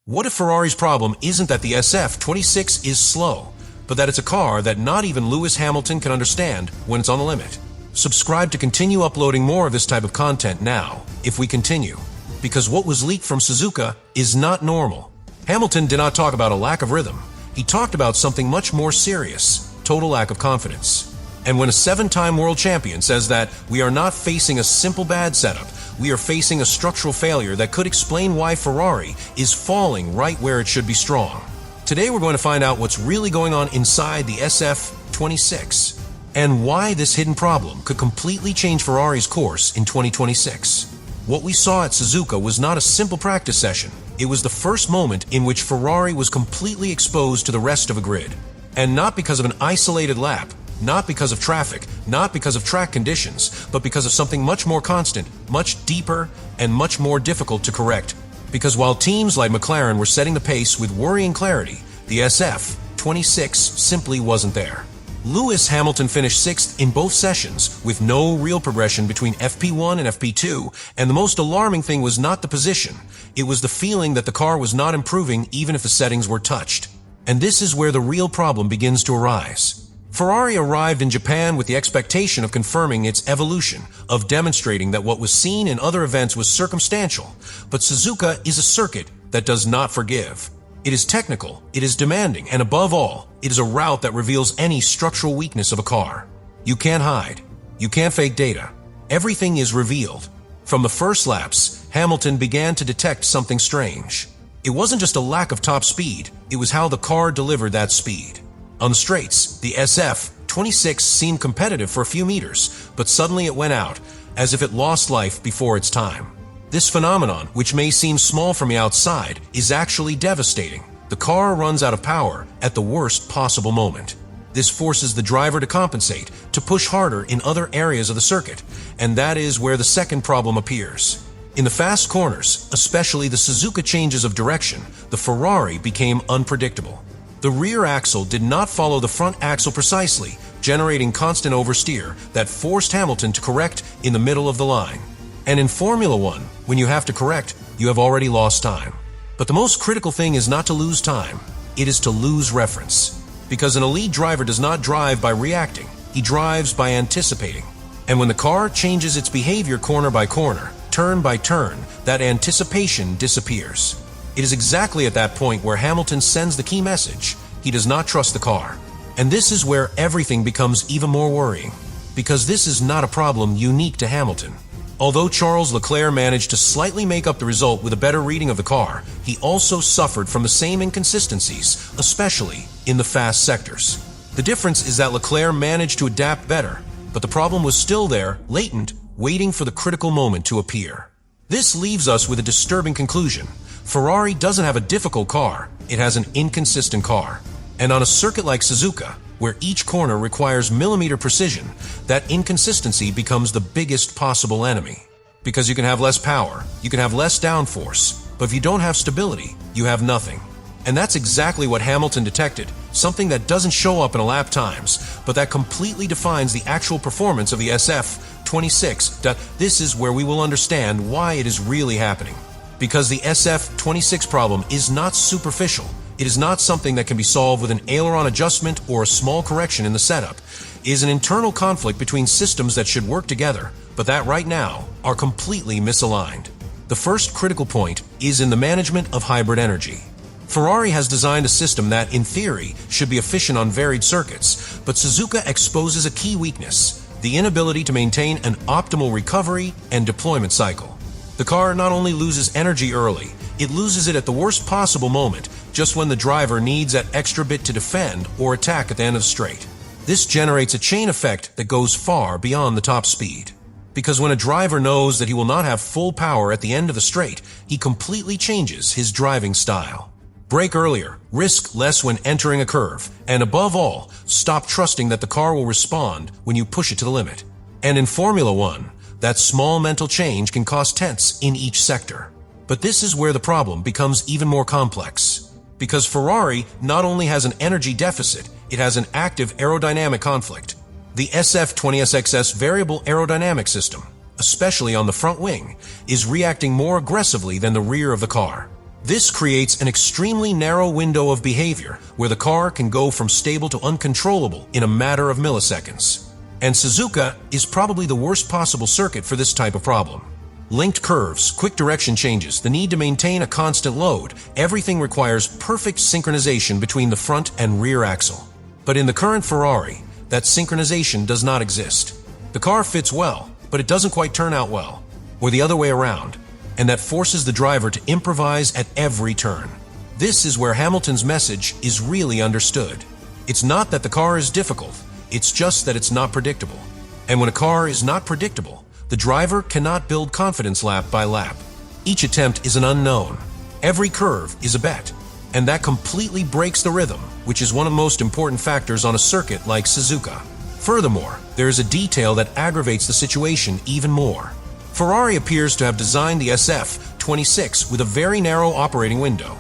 What if Ferrari's problem isn't that the SF26 is slow, but that it's a car that not even Lewis Hamilton can understand when it's on the limit? Subscribe to continue uploading more of this type of content now, if we continue. Because what was leaked from Suzuka is not normal. Hamilton did not talk about a lack of rhythm. He talked about something much more serious, total lack of confidence. And when a 7-time world champion says that we are not facing a simple bad setup, we are facing a structural failure that could explain why Ferrari is falling right where it should be strong. Today we're going to find out what's really going on inside the SF26 and why this hidden problem could completely change Ferrari's course in 2026. What we saw at Suzuka was not a simple practice session. It was the first moment in which Ferrari was completely exposed to the rest of a grid. And not because of an isolated lap, not because of traffic, not because of track conditions, but because of something much more constant, much deeper, and much more difficult to correct. Because while teams like McLaren were setting the pace with worrying clarity, the SF26 simply wasn't there. Lewis Hamilton finished 6th in both sessions, with no real progression between FP1 and FP2, and the most alarming thing was not the position. It was the feeling that the car was not improving even if the settings were touched. And this is where the real problem begins to arise. Ferrari arrived in Japan with the expectation of confirming its evolution, of demonstrating that what was seen in other events was circumstantial, but Suzuka is a circuit that does not forgive. It is technical, it is demanding, and above all, it is a route that reveals any structural weakness of a car. You can't hide. You can't fake data. Everything is revealed. From the first laps, Hamilton began to detect something strange. It wasn't just a lack of top speed, it was how the car delivered that speed. On the straights, the SF26 seemed competitive for a few meters, but suddenly it went out, as if it lost life before its time. This phenomenon, which may seem small from the outside, is actually devastating. The car runs out of power at the worst possible moment. This forces the driver to compensate, to push harder in other areas of the circuit, and that is where the second problem appears. In the fast corners, especially the Suzuka changes of direction, the Ferrari became unpredictable. The rear axle did not follow the front axle precisely, generating constant oversteer that forced Hamilton to correct in the middle of the line. And in Formula One, when you have to correct, you have already lost time. But the most critical thing is not to lose time, it is to lose reference. Because an elite driver does not drive by reacting, he drives by anticipating. And when the car changes its behavior corner by corner, turn by turn, that anticipation disappears. It is exactly at that point where Hamilton sends the key message. He does not trust the car. And this is where everything becomes even more worrying. Because this is not a problem unique to Hamilton. Although Charles Leclerc managed to slightly make up the result with a better reading of the car, he also suffered from the same inconsistencies, especially in the fast sectors. The difference is that Leclerc managed to adapt better, but the problem was still there, latent, waiting for the critical moment to appear. This leaves us with a disturbing conclusion. Ferrari doesn't have a difficult car, it has an inconsistent car. And on a circuit like Suzuka, where each corner requires millimeter precision, that inconsistency becomes the biggest possible enemy. Because you can have less power, you can have less downforce, but if you don't have stability, you have nothing. And that's exactly what Hamilton detected, something that doesn't show up in lap times, but that completely defines the actual performance of the SF26. This is where we will understand why it is really happening. Because the SF26 problem is not superficial. It is not something that can be solved with an aileron adjustment or a small correction in the setup. It is an internal conflict between systems that should work together, but that right now are completely misaligned. The first critical point is in the management of hybrid energy. Ferrari has designed a system that, in theory, should be efficient on varied circuits, but Suzuka exposes a key weakness, the inability to maintain an optimal recovery and deployment cycle. The car not only loses energy early, it loses it at the worst possible moment, just when the driver needs that extra bit to defend or attack at the end of the straight. This generates a chain effect that goes far beyond the top speed. Because when a driver knows that he will not have full power at the end of the straight, he completely changes his driving style. Brake earlier, risk less when entering a curve, and above all, stop trusting that the car will respond when you push it to the limit. And in Formula One, that small mental change can cost tenths in each sector. But this is where the problem becomes even more complex. Because Ferrari not only has an energy deficit, it has an active aerodynamic conflict. The SF26's variable aerodynamic system, especially on the front wing, is reacting more aggressively than the rear of the car. This creates an extremely narrow window of behavior where the car can go from stable to uncontrollable in a matter of milliseconds. And Suzuka is probably the worst possible circuit for this type of problem. Linked curves, quick direction changes, the need to maintain a constant load, everything requires perfect synchronization between the front and rear axle. But in the current Ferrari, that synchronization does not exist. The car fits well, but it doesn't quite turn out well, or the other way around, and that forces the driver to improvise at every turn. This is where Hamilton's message is really understood. It's not that the car is difficult, it's just that it's not predictable. And when a car is not predictable, the driver cannot build confidence lap by lap. Each attempt is an unknown. Every curve is a bet. And that completely breaks the rhythm, which is one of the most important factors on a circuit like Suzuka. Furthermore, there is a detail that aggravates the situation even more. Ferrari appears to have designed the SF26 with a very narrow operating window.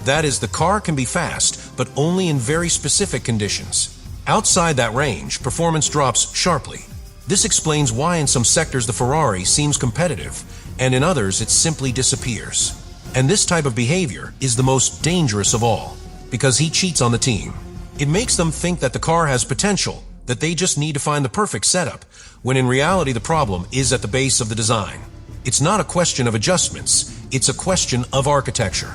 That is, the car can be fast, but only in very specific conditions. Outside that range, performance drops sharply. This explains why in some sectors the Ferrari seems competitive, and in others it simply disappears. And this type of behavior is the most dangerous of all, because he cheats on the team. It makes them think that the car has potential, that they just need to find the perfect setup, when in reality the problem is at the base of the design. It's not a question of adjustments, it's a question of architecture.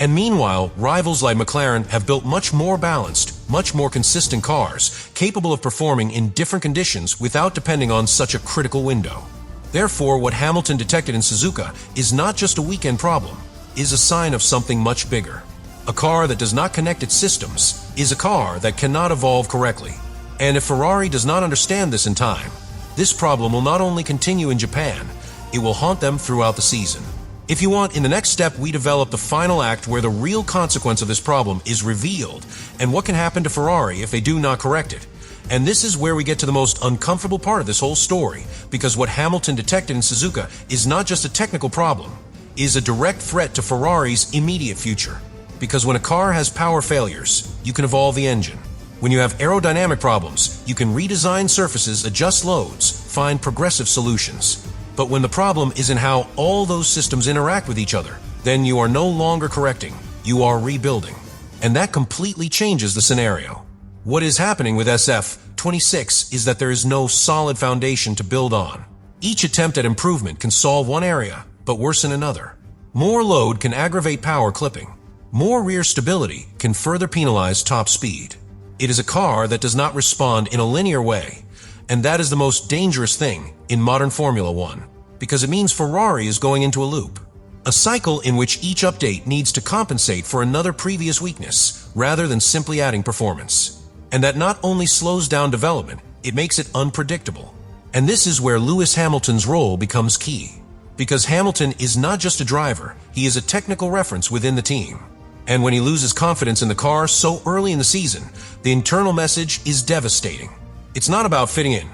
And meanwhile, rivals like McLaren have built much more balanced, much more consistent cars, capable of performing in different conditions without depending on such a critical window. Therefore, what Hamilton detected in Suzuka is not just a weekend problem, is a sign of something much bigger. A car that does not connect its systems is a car that cannot evolve correctly. And if Ferrari does not understand this in time, this problem will not only continue in Japan, it will haunt them throughout the season. If you want, in the next step, we develop the final act where the real consequence of this problem is revealed and what can happen to Ferrari if they do not correct it. And this is where we get to the most uncomfortable part of this whole story, because what Hamilton detected in Suzuka is not just a technical problem, it is a direct threat to Ferrari's immediate future. Because when a car has power failures, you can evolve the engine. When you have aerodynamic problems, you can redesign surfaces, adjust loads, find progressive solutions. But when the problem is in how all those systems interact with each other, then you are no longer correcting, you are rebuilding. And that completely changes the scenario. What is happening with SF26 is that there is no solid foundation to build on. Each attempt at improvement can solve one area, but worsen another. More load can aggravate power clipping. More rear stability can further penalize top speed. It is a car that does not respond in a linear way, and that is the most dangerous thing in modern Formula One, because it means Ferrari is going into a loop. A cycle in which each update needs to compensate for another previous weakness, rather than simply adding performance. And that not only slows down development, it makes it unpredictable. And this is where Lewis Hamilton's role becomes key. Because Hamilton is not just a driver, he is a technical reference within the team. And when he loses confidence in the car so early in the season, the internal message is devastating. It's not about fitting in.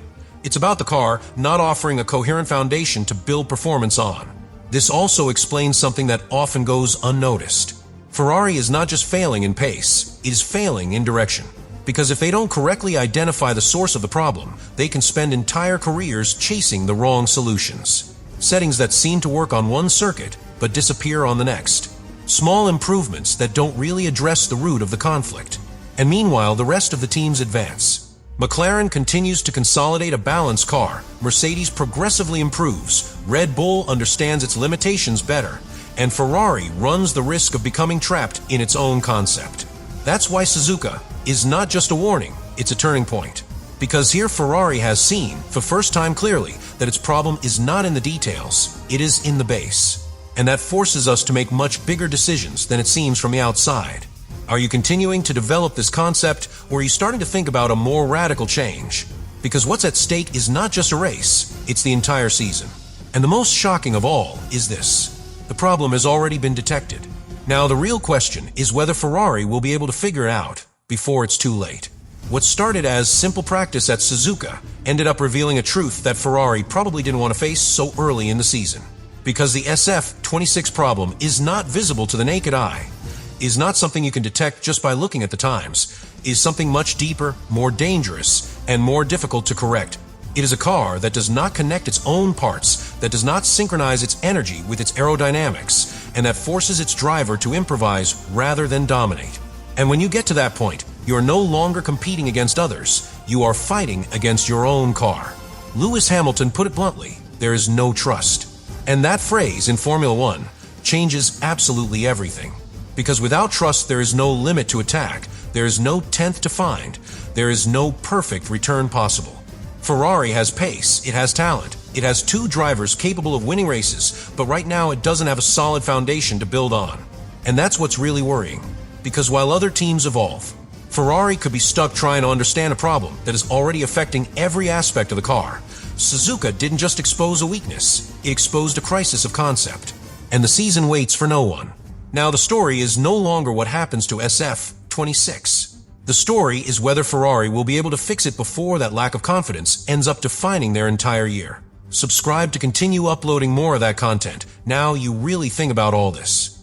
It's about the car not offering a coherent foundation to build performance on. This also explains something that often goes unnoticed. Ferrari is not just failing in pace, it is failing in direction. Because if they don't correctly identify the source of the problem, they can spend entire careers chasing the wrong solutions. Settings that seem to work on one circuit, but disappear on the next. Small improvements that don't really address the root of the conflict. And meanwhile, the rest of the teams advance. McLaren continues to consolidate a balanced car, Mercedes progressively improves, Red Bull understands its limitations better, and Ferrari runs the risk of becoming trapped in its own concept. That's why Suzuka is not just a warning, it's a turning point. Because here Ferrari has seen, for first time clearly, that its problem is not in the details, it is in the base. And that forces us to make much bigger decisions than it seems from the outside. Are you continuing to develop this concept, or are you starting to think about a more radical change? Because what's at stake is not just a race, it's the entire season. And the most shocking of all is this. The problem has already been detected. Now the real question is whether Ferrari will be able to figure it out before it's too late. What started as simple practice at Suzuka ended up revealing a truth that Ferrari probably didn't want to face so early in the season. Because the SF26 problem is not visible to the naked eye, is not something you can detect just by looking at the times, is something much deeper, more dangerous, and more difficult to correct, It is a car that does not connect its own parts, that does not synchronize its energy with its aerodynamics, and that forces its driver to improvise rather than dominate. And when you get to that point, you are no longer competing against others. You are fighting against your own car. Lewis Hamilton put it bluntly, there is no trust. And that phrase in Formula One changes absolutely everything. Because without trust, there is no limit to attack, there is no 10th to find, there is no perfect return possible. Ferrari has pace, it has talent, it has two drivers capable of winning races, but right now it doesn't have a solid foundation to build on. And that's what's really worrying, because while other teams evolve, Ferrari could be stuck trying to understand a problem that is already affecting every aspect of the car. Suzuka didn't just expose a weakness, it exposed a crisis of concept. And the season waits for no one. Now the story is no longer what happens to SF26. The story is whether Ferrari will be able to fix it before that lack of confidence ends up defining their entire year. Subscribe to continue uploading more of that content. Now you really think about all this.